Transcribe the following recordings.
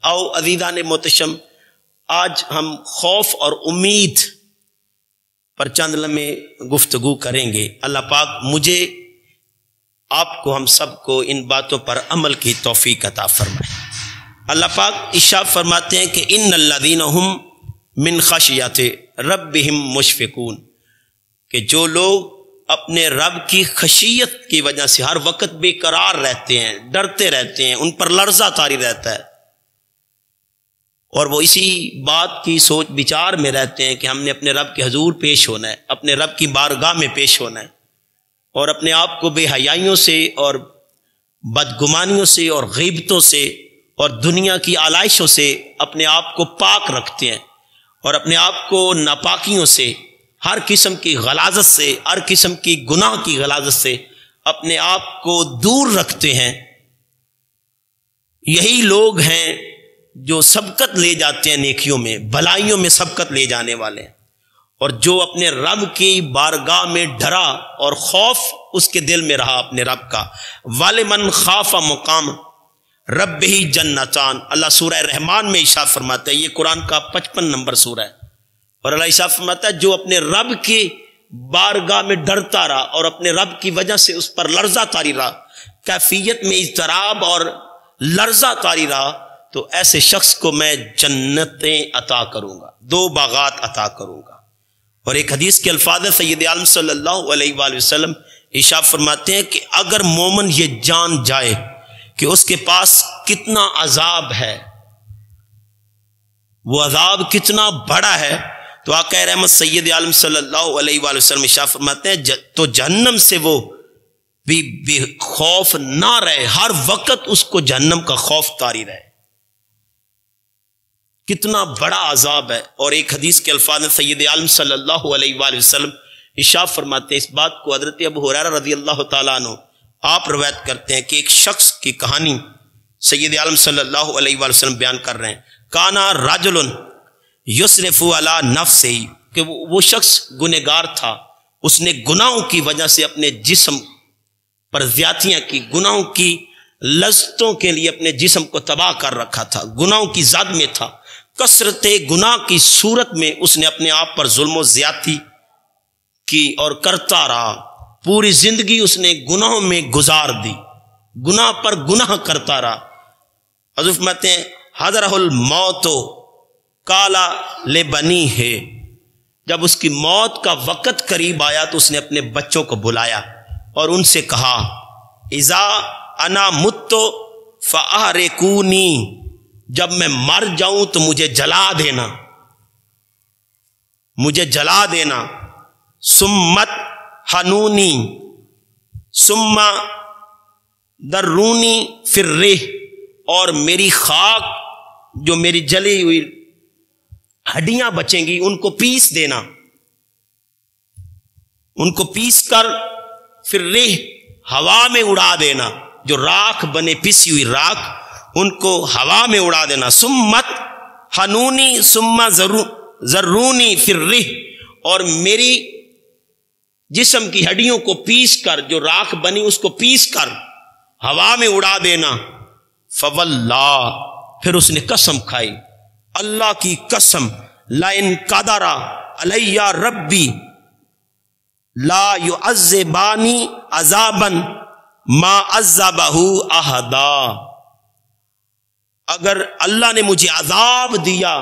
او عزیزان محتشم، آج ہم خوف اور امید پر چند لمحے گفتگو کریں گے۔ اللہ پاک مجھے، آپ کو، ہم سب کو ان باتوں پر عمل کی توفیق عطا فرمائے۔ اللہ پاک ارشاد فرماتے ہیں کہ ان الذین هم من خشیۃ ربہم مشفقون، کہ جو لوگ اپنے رب کی خشیت کی وجہ سے ہر وقت بے قرار رہتے ہیں، ڈرتے رہتے ہیں، ان پر لرزہ طاری رہتا ہے، اور وہ اسی بات کی سوچ بچار میں رہتے ہیں کہ ہم نے اپنے رب کے حضور پیش ہونا ہے، اپنے رب کی بارگاہ میں پیش ہونا ہے، اور اپنے آپ کو بے حیائیوں سے اور بدگمانیوں سے اور غیبتوں سے اور دنیا کی آلائشوں سے اپنے آپ کو پاک رکھتے ہیں، اور اپنے آپ کو ناپاکیوں سے، ہر قسم کی غلاظت سے، ہر قسم کی گناہ کی غلاظت سے اپنے آپ کو دور رکھتے ہیں۔ یہی لوگ ہیں جو سبقت لے جاتے ہیں نیکیوں میں، بھلائیوں میں سبقت لے جانے والے ہیں، اور جو اپنے رب کی بارگاہ میں ڈرا اور خوف اس کے دل میں رہا اپنے رب کا۔ وَلِمَنْ خَافَ مَقَامَ رَبِّهِ جَنَّتَانِ، اللہ سورہ رحمان میں ارشاد فرماتا ہے، یہ قرآن کا 55 نمبر سورہ ہے، اور اللہ ارشاد فرماتا ہے جو اپنے رب کی بارگاہ میں ڈرتا رہا اور اپنے رب کی وجہ سے اس پر لرزہ طاری رہا، کیفیت میں اضطراب اور لرزہ طاری رہا، تو ایسے شخص کو میں جنتیں عطا کروں گا، 2 باغات عطا کروں گا۔ اور ایک حدیث کے الفاظ سید عالم صلی اللہ علیہ وآلہ وسلم ارشاد فرماتے ہیں کہ اگر مومن یہ جان جائے کہ اس کے پاس کتنا عذاب ہے، وہ عذاب کتنا بڑا ہے، تو آقا رحمت سید عالم صلی اللہ علیہ وآلہ وسلم ارشاد فرماتے ہیں تو جہنم سے وہ بھی خوف نہ رہے، ہر وقت اس کو جہنم کا خوف طاری رہے، کتنا بڑا عذاب ہے۔ اور ایک حدیث کے الفاظ سید عالم صلی اللہ علیہ وآلہ وسلم ارشاد فرماتے ہیں، اس بات کو حضرت ابو ہریرہ رضی اللہ تعالیٰ عنہ آپ روایت کرتے ہیں کہ ایک شخص کی کہانی سید عالم صلی اللہ علیہ وآلہ وسلم بیان کر رہے ہیں، کانا رجل یسرف علی نفسہ، کہ وہ شخص گنہگار تھا، اس نے گناہوں کی وجہ سے اپنے جسم پر زیادتیاں کی، گناہوں کی لذتوں کے لیے اپنے جسم کو تباہ کر رکھا تھا، گناہوں کی زد میں تھا، کثرت گناہ کی صورت میں اس نے اپنے آپ پر ظلم و زیادتی کی اور کرتا رہا، پوری زندگی اس نے گناہوں میں گزار دی، گناہ پر گناہ کرتا رہا۔ حضور فرماتے ہیں حضرہ الموت کالا لبنی ہے، جب اس کی موت کا وقت قریب آیا تو اس نے اپنے بچوں کو بلایا اور ان سے کہا اذا انا مت فاحرقونی، جب میں مر جاؤں تو مجھے جلا دینا، مجھے جلا دینا، سمت حنونی ثم درونی فی الریح، اور میری خاک جو میری جلی ہوئی ہڈیاں بچیں گی ان کو پیس دینا، ان کو پیس کر پھر ریح ہوا میں اڑا دینا، جو راکھ بنے پسی ہوئی راکھ ان کو ہوا میں اڑا دینا، سمت حنونی ثم ذرونی فی الریح، اور میری جسم کی ہڈیوں کو پیس کر، جو راکھ بنی اس کو پیس کر ہوا میں اڑا دینا۔ فواللہ، پھر اس نے قسم کھائی، اللہ کی قسم، لئن قدر علی ربی لا یعذبانی عذابا ما عذبہ احدا، اگر اللہ نے مجھے عذاب دیا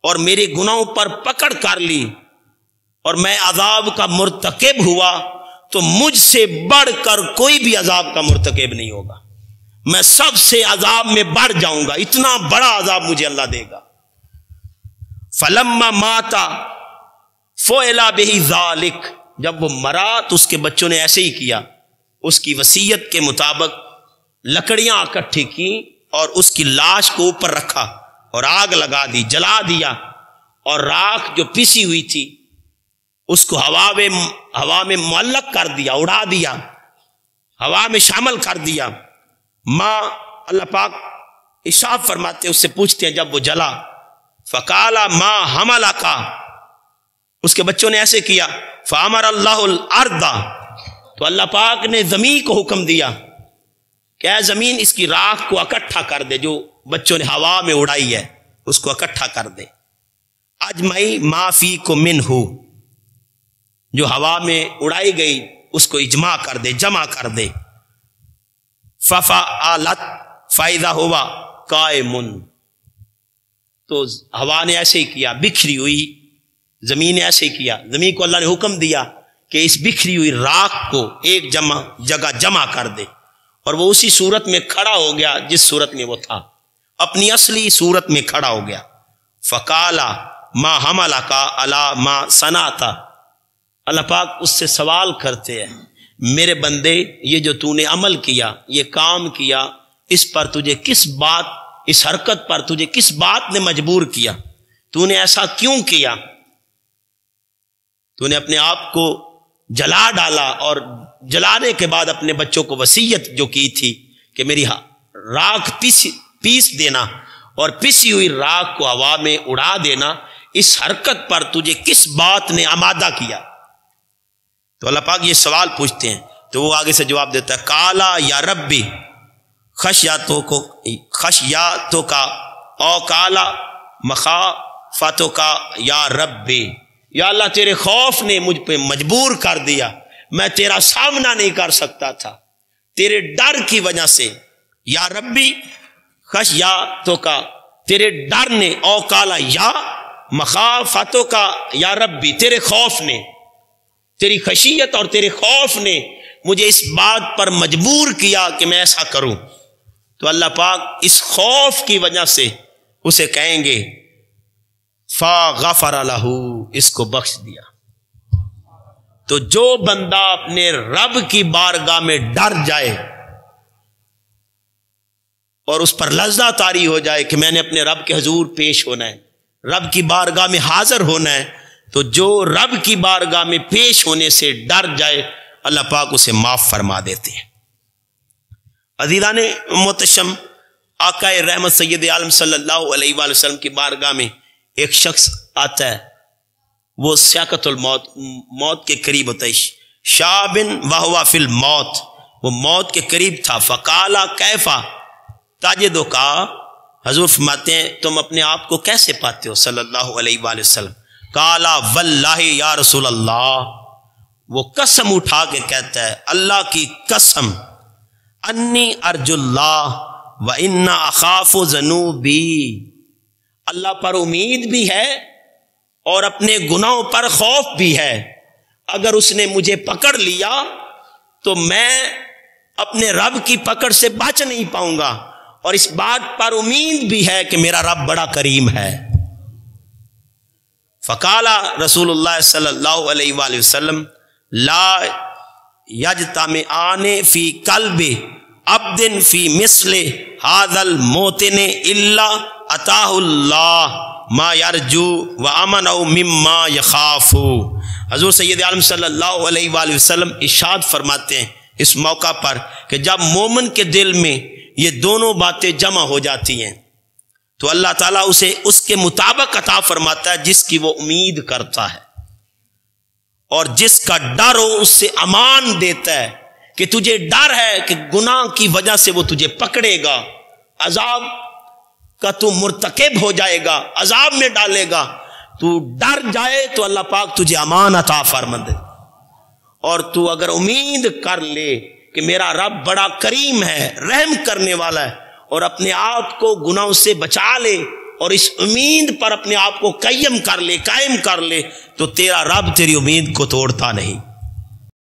اور میرے گناہوں پر پکڑ کر لی اور میں عذاب کا مرتکب ہوا تو مجھ سے بڑھ کر کوئی بھی عذاب کا مرتکب نہیں ہوگا، میں سب سے عذاب میں بڑھ جاؤں گا، اتنا بڑا عذاب مجھے اللہ دے گا۔ فلما مات فعل به ذلک، جب وہ مرا تو اس کے بچوں نے ایسے ہی کیا، اس کی وصیت کے مطابق لکڑیاں اکٹھی کی اور اس کی لاش کو اوپر رکھا اور آگ لگا دی، جلا دیا، اور راکھ جو پسی ہوئی تھی اس کو ہوا میں معلق کر دیا، اڑا دیا، ہوا میں شامل کر دیا۔ ماں اللہ پاک ارشاد فرماتے، اس سے پوچھتے ہیں جب وہ جلا، فقالا ما حملکا، اس کے بچوں نے ایسے کیا، فامر اللہ الارض، تو اللہ پاک نے زمین کو حکم دیا کہ اے زمین اس کی راکھ کو اکٹھا کر دے، جو بچوں نے ہوا میں اڑائی ہے اس کو اکٹھا کر دے. اجمعی ما فی کو من ہو، جو ہوا میں اڑائی گئی اس کو اجماع کر دے، جمع کر دے. ففعلت فاذا ہوا قائم، تو ہوا نے ایسے ہی کیا، بکھری ہوئی زمین نے ایسے ہی کیا. زمین کو اللہ نے حکم دیا کہ اس بکھری ہوئی راکھ کو ایک جگہ جمع کر دے، اور وہ اسی صورت میں کھڑا ہو گیا جس صورت میں وہ تھا، اپنی اصلی صورت میں کھڑا ہو گیا. فقالا ما حملک علی ما صنعت، اللہ پاک اس سے سوال کرتے ہیں میرے بندے یہ جو تو نے عمل کیا، یہ کام کیا، اس پر تجھے کس بات، اس حرکت پر تجھے کس بات نے مجبور کیا، تو نے ایسا کیوں کیا؟ تو نے اپنے آپ کو جلا ڈالا، اور جلانے کے بعد اپنے بچوں کو وصیت جو کی تھی کہ میری راکھ پیس دینا اور پسی ہوئی راکھ کو ہوا میں اڑا دینا، اس حرکت پر تجھے کس بات نے آمادہ کیا؟ تو اللہ پاک یہ سوال پوچھتے ہیں، تو وہ آگے سے جواب دیتا ہے کالا یا ربی خشیاتوں کا او کالا مخافتوں کا یا ربی، یا اللہ تیرے خوف نے مجھ پہ مجبور کر دیا، میں تیرا سامنا نہیں کر سکتا تھا تیرے ڈر کی وجہ سے. یا ربی خشیاتوں کا، تیرے ڈر نے، او کالا یا مخافتوں کا یا ربی، تیرے خوف نے، تیری خشیت اور تیرے خوف نے مجھے اس بات پر مجبور کیا کہ میں ایسا کروں. تو اللہ پاک اس خوف کی وجہ سے اسے کہیں گے فَغَفَرَ لَهُ، اس کو بخش دیا. تو جو بندہ اپنے رب کی بارگاہ میں ڈر جائے اور اس پر لرزہ طاری ہو جائے کہ میں نے اپنے رب کے حضور پیش ہونا ہے، رب کی بارگاہ میں حاضر ہونا ہے، تو جو رب کی بارگاہ میں پیش ہونے سے ڈر جائے اللہ پاک اسے معاف فرما دیتے ہیں. عزیزان محتشم، آقا رحمت سید عالم صلی اللہ علیہ وآلہ وسلم کی بارگاہ میں ایک شخص آتا ہے، وہ سیاقت الموت، موت کے قریب ہوتا ہے، شابن وہو فی الموت، وہ موت کے قریب تھا. فقالا کیفا تاجدو کا، حضور فرماتے ہیں تم اپنے آپ کو کیسے پاتے ہو صلی اللہ علیہ وآلہ وسلم؟ کالا واللہ یا رسول اللہ، وہ قسم اٹھا کے کہتا ہے اللہ کی قسم، انی ارجو اللہ و انا اخاف ذنوبی، اللہ پر امید بھی ہے اور اپنے گناہوں پر خوف بھی ہے. اگر اس نے مجھے پکڑ لیا تو میں اپنے رب کی پکڑ سے بچ نہیں پاؤں گا، اور اس بات پر امید بھی ہے کہ میرا رب بڑا کریم ہے. فقالا رسول اللہ صلی اللہ علیہ وآلہ وسلم لا یجتمعان فی قلب عبد فی مثل ھذا الموطن الا اتاہ اللہ ما یرجو وامنہ مما یخاف. حضور سید عالم صلی اللہ علیہ وآلہ وسلم ارشاد فرماتے ہیں اس موقع پر کہ جب مومن کے دل میں یہ دونوں باتیں جمع ہو جاتی ہیں تو اللہ تعالیٰ اسے اس کے مطابق عطا فرماتا ہے جس کی وہ امید کرتا ہے، اور جس کا ڈر ہو اس سے امان دیتا ہے کہ تجھے ڈر ہے کہ گناہ کی وجہ سے وہ تجھے پکڑے گا، عذاب کا تو مرتکب ہو جائے گا، عذاب میں ڈالے گا. تو ڈر جائے تو اللہ پاک تجھے امان عطا فرما دے، اور تو اگر امید کر لے کہ میرا رب بڑا کریم ہے، رحم کرنے والا ہے، اور اپنے آپ کو گناہوں سے بچا لے اور اس امید پر اپنے آپ کو قائم کر لے، تو تیرا رب تیری امید کو توڑتا نہیں.